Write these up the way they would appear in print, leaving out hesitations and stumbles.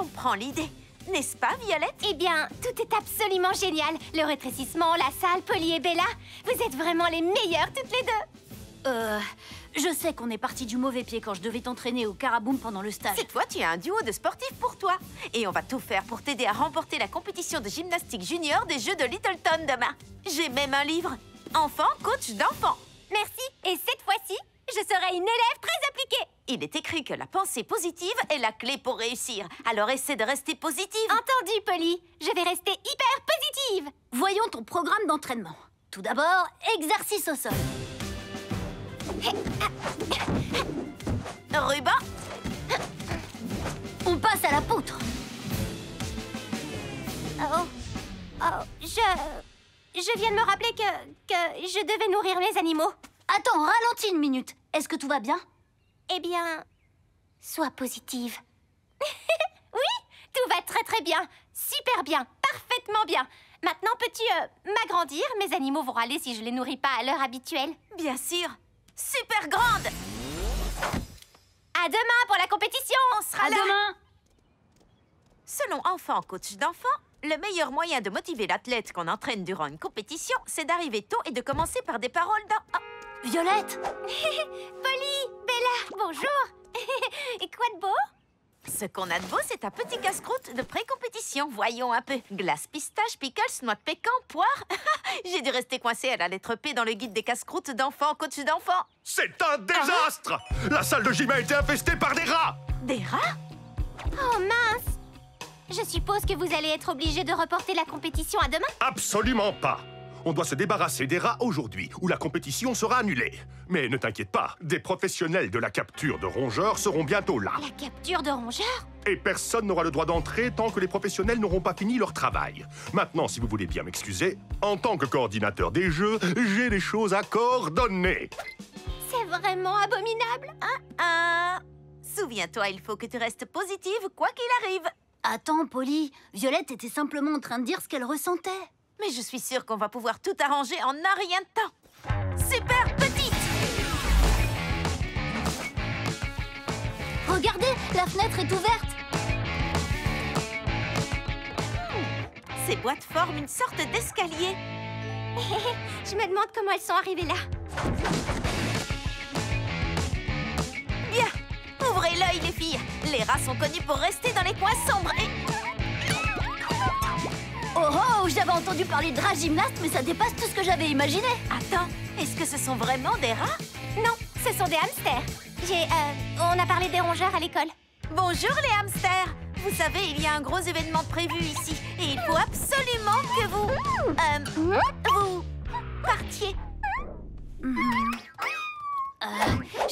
comprends l'idée. N'est-ce pas, Violette? Eh bien, tout est absolument génial. Le rétrécissement, la salle, Polly et Bella. Vous êtes vraiment les meilleures toutes les deux. Je sais qu'on est parti du mauvais pied quand je devais t'entraîner au Caraboom pendant le stage. Cette fois, tu as un duo de sportifs pour toi. Et on va tout faire pour t'aider à remporter la compétition de gymnastique junior des Jeux de Littleton demain. J'ai même un livre. Enfant, coach d'enfants. Merci. Et cette fois-ci, je serai une élève très appliquée. Il est écrit que la pensée positive est la clé pour réussir. Alors essaie de rester positive. Entendu, Polly. Je vais rester hyper positive. Voyons ton programme d'entraînement. Tout d'abord, exercice au sol. Ruban. On passe à la poutre. Je viens de me rappeler que je devais nourrir les animaux. Attends, ralentis une minute. Est-ce que tout va bien? Eh bien, sois positive. Oui, tout va très très bien. Super bien, parfaitement bien. Maintenant, peux-tu m'agrandir? Mes animaux vont râler si je les nourris pas à l'heure habituelle. Bien sûr. Super grande. À demain pour la compétition. On sera là. À demain. Selon Enfant Coach d'enfants, le meilleur moyen de motiver l'athlète qu'on entraîne durant une compétition, c'est d'arriver tôt et de commencer par des paroles dans... Oh. Violette. Polly, Bella, bonjour. Et quoi de beau? Ce qu'on a de beau, c'est un petit casse-croûte de pré-compétition. Voyons un peu. Glace, pistache, pickles, noix de pécan, poire. J'ai dû rester coincée à la lettre P dans le guide des casse-croûtes d'enfants, coach d'enfants. C'est un désastre. La salle de gym a été infestée par des rats. Des rats? Oh mince. Je suppose que vous allez être obligé de reporter la compétition à demain? Absolument pas. On doit se débarrasser des rats aujourd'hui, ou la compétition sera annulée. Mais ne t'inquiète pas, des professionnels de la capture de rongeurs seront bientôt là. La capture de rongeurs? Et personne n'aura le droit d'entrer tant que les professionnels n'auront pas fini leur travail. Maintenant, si vous voulez bien m'excuser, en tant que coordinateur des jeux, j'ai des choses à coordonner. C'est vraiment abominable. Souviens-toi, il faut que tu restes positive quoi qu'il arrive. Attends, Polly. Violette était simplement en train de dire ce qu'elle ressentait. Mais je suis sûre qu'on va pouvoir tout arranger en un rien de temps. Super petite! Regardez, la fenêtre est ouverte. Ces boîtes forment une sorte d'escalier. Je me demande comment elles sont arrivées là. Bien! Ouvrez l'œil, les filles. Les rats sont connus pour rester dans les coins sombres et... Oh oh, j'avais entendu parler de rats gymnastes, mais ça dépasse tout ce que j'avais imaginé. Attends, est-ce que ce sont vraiment des rats? Non, ce sont des hamsters. On a parlé des rongeurs à l'école. Bonjour les hamsters. Vous savez, il y a un gros événement prévu ici. Et il faut absolument que vous partiez.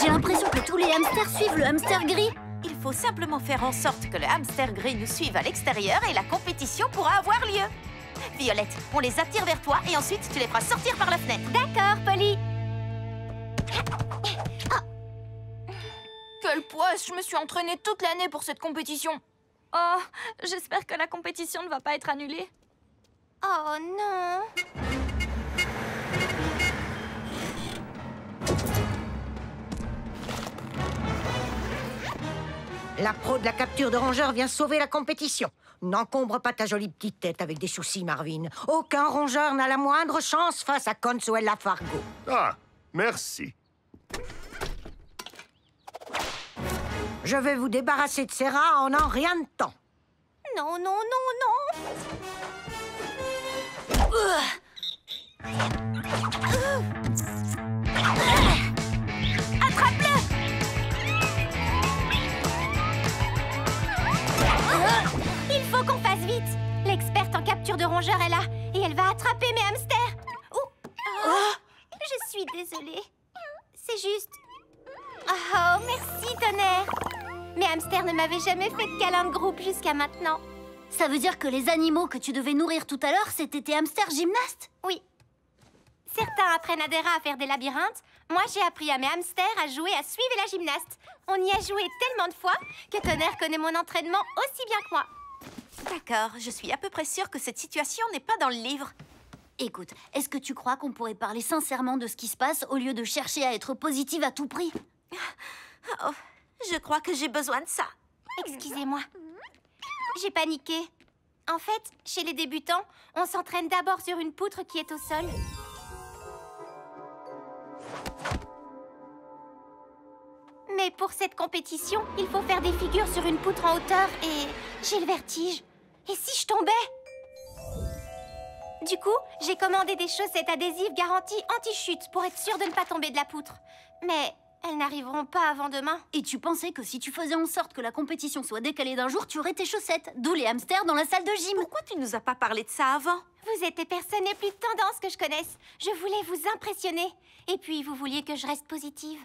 J'ai l'impression que tous les hamsters suivent le hamster gris. Il faut simplement faire en sorte que le hamster gris nous suive à l'extérieur et la compétition pourra avoir lieu. Violette, on les attire vers toi et ensuite tu les feras sortir par la fenêtre. D'accord, Polly. Quelle poisse, je me suis entraînée toute l'année pour cette compétition. Oh, j'espère que la compétition ne va pas être annulée. Oh non. La pro de la capture de rongeurs vient sauver la compétition. N'encombre pas ta jolie petite tête avec des soucis, Marvin. Aucun rongeur n'a la moindre chance face à Consuela Fargo. Ah, merci. Je vais vous débarrasser de ces rats en un rien de temps. Non, non, non, non. Attrape-le! Il faut qu'on fasse vite. L'experte en capture de rongeurs est là et elle va attraper mes hamsters. Je suis désolée. C'est juste... Oh, merci, tonnerre. Mes hamsters ne m'avaient jamais fait de câlin de groupe jusqu'à maintenant. Ça veut dire que les animaux que tu devais nourrir tout à l'heure, c'était tes hamsters gymnastes? Oui. Certains apprennent à des rats à faire des labyrinthes. Moi, j'ai appris à mes hamsters à jouer à suivre la gymnaste. On y a joué tellement de fois que Tonnerre connaît mon entraînement aussi bien que moi. D'accord, je suis à peu près sûre que cette situation n'est pas dans le livre. Écoute, est-ce que tu crois qu'on pourrait parler sincèrement de ce qui se passe au lieu de chercher à être positive à tout prix? Oh, je crois que j'ai besoin de ça. Excusez-moi. J'ai paniqué. En fait, chez les débutants, on s'entraîne d'abord sur une poutre qui est au sol. Mais pour cette compétition, il faut faire des figures sur une poutre en hauteur et j'ai le vertige. Et si je tombais? Du coup, j'ai commandé des chaussettes adhésives garanties anti-chute pour être sûre de ne pas tomber de la poutre. Mais elles n'arriveront pas avant demain. Et tu pensais que si tu faisais en sorte que la compétition soit décalée d'un jour, tu aurais tes chaussettes, d'où les hamsters dans la salle de gym. Pourquoi tu nous as pas parlé de ça avant? Vous êtes les personnes les plus tendances que je connaisse. Je voulais vous impressionner. Et puis, vous vouliez que je reste positive.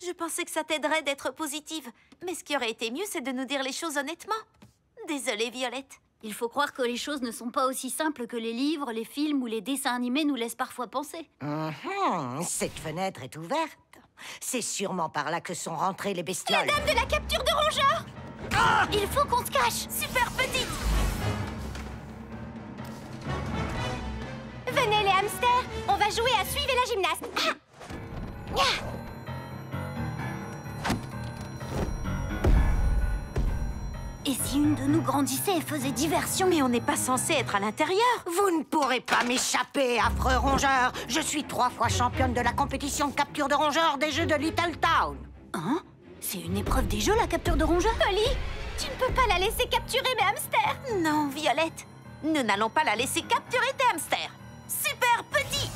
Je pensais que ça t'aiderait d'être positive. Mais ce qui aurait été mieux, c'est de nous dire les choses honnêtement. Désolée, Violette. Il faut croire que les choses ne sont pas aussi simples que les livres, les films ou les dessins animés nous laissent parfois penser. Cette fenêtre est ouverte. C'est sûrement par là que sont rentrées les bestioles. La dame de la capture de rongeurs! Il faut qu'on se cache. Super petite! Venez les hamsters, on va jouer à suivre la gymnaste. Et si une de nous grandissait et faisait diversion? Mais on n'est pas censé être à l'intérieur. Vous ne pourrez pas m'échapper, affreux rongeur. Je suis 3 fois championne de la compétition de capture de rongeurs des Jeux de Little Town. Hein? C'est une épreuve des jeux, la capture de rongeurs? Polly, tu ne peux pas la laisser capturer mes hamsters. Non, Violette. Nous n'allons pas la laisser capturer tes hamsters. Super petit!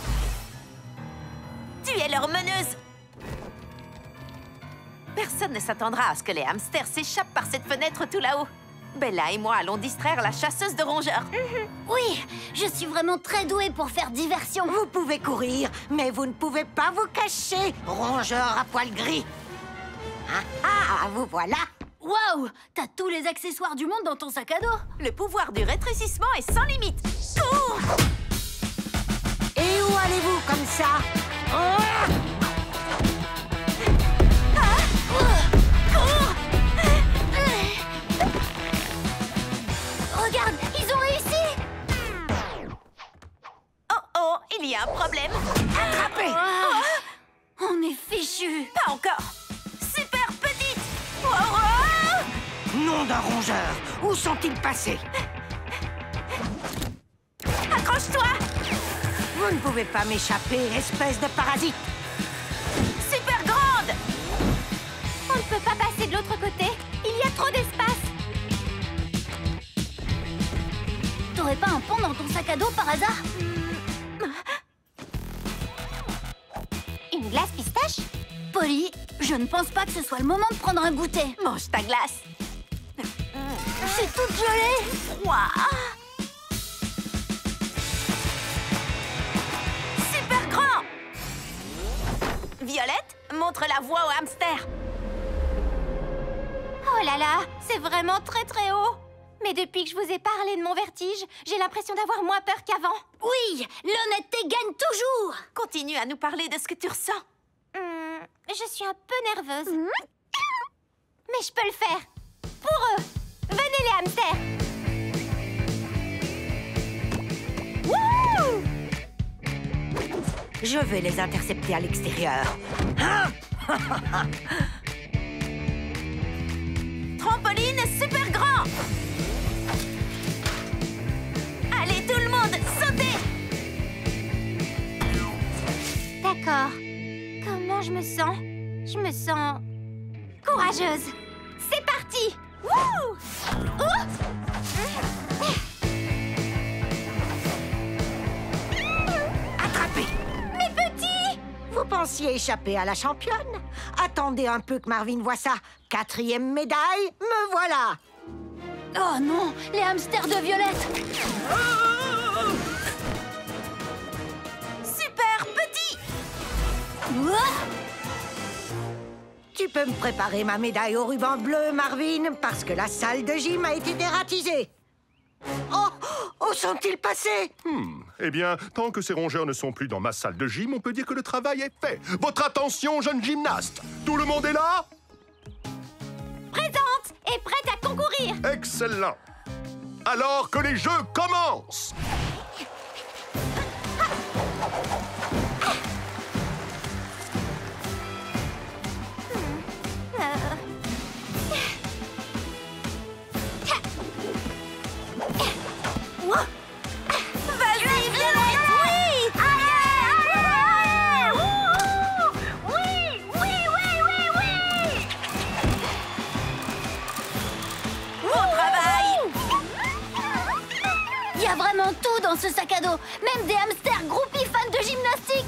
Tu es leur meneuse. Personne ne s'attendra à ce que les hamsters s'échappent par cette fenêtre tout là-haut. Bella et moi allons distraire la chasseuse de rongeurs. Oui, je suis vraiment très douée pour faire diversion. Vous pouvez courir, mais vous ne pouvez pas vous cacher, rongeur à poil gris. Vous voilà. Waouh! T'as tous les accessoires du monde dans ton sac à dos. Le pouvoir du rétrécissement est sans limite. Cours! Et où allez-vous comme ça? Regarde, ils ont réussi! Oh, il y a un problème. Attrapez! On est fichus. Pas encore. Super petite. Oh! Nom d'un rongeur, où sont-ils passés? Accroche-toi. Vous ne pouvez pas m'échapper, espèce de parasite. Super grande. On ne peut pas passer de l'autre côté. Il y a trop d'espace. T'aurais pas un pont dans ton sac à dos par hasard? Une glace pistache? Polly, je ne pense pas que ce soit le moment de prendre un goûter. Mange ta glace. C'est toute gelée. Froid. Super grand. Violette, montre la voie au hamster. Oh là là, c'est vraiment très très haut. Mais depuis que je vous ai parlé de mon vertige, j'ai l'impression d'avoir moins peur qu'avant. Oui, l'honnêteté gagne toujours. Continue à nous parler de ce que tu ressens. Je suis un peu nerveuse. Mais je peux le faire. Pour eux. Venez les hamsters. Wouh! Je vais les intercepter à l'extérieur. Trampoline super grand. Allez tout le monde, sautez. D'accord. Comment je me sens? Je me sens courageuse. C'est parti! Wouh! Attrapez! Mes petits! Vous pensiez échapper à la championne? Attendez un peu que Marvin voit ça. 4e médaille, me voilà! Oh non, les hamsters de Violette. Super petit. Tu peux me préparer ma médaille au ruban bleu, Marvin, parce que la salle de gym a été dératisée. Où sont-ils passés? Eh bien, tant que ces rongeurs ne sont plus dans ma salle de gym, on peut dire que le travail est fait. Votre attention, jeunes gymnastes! Tout le monde est là? Présente et prête à concourir! Excellent! Alors que les jeux commencent! Il y a vraiment tout dans ce sac à dos. Même des hamsters groupies fans de gymnastique.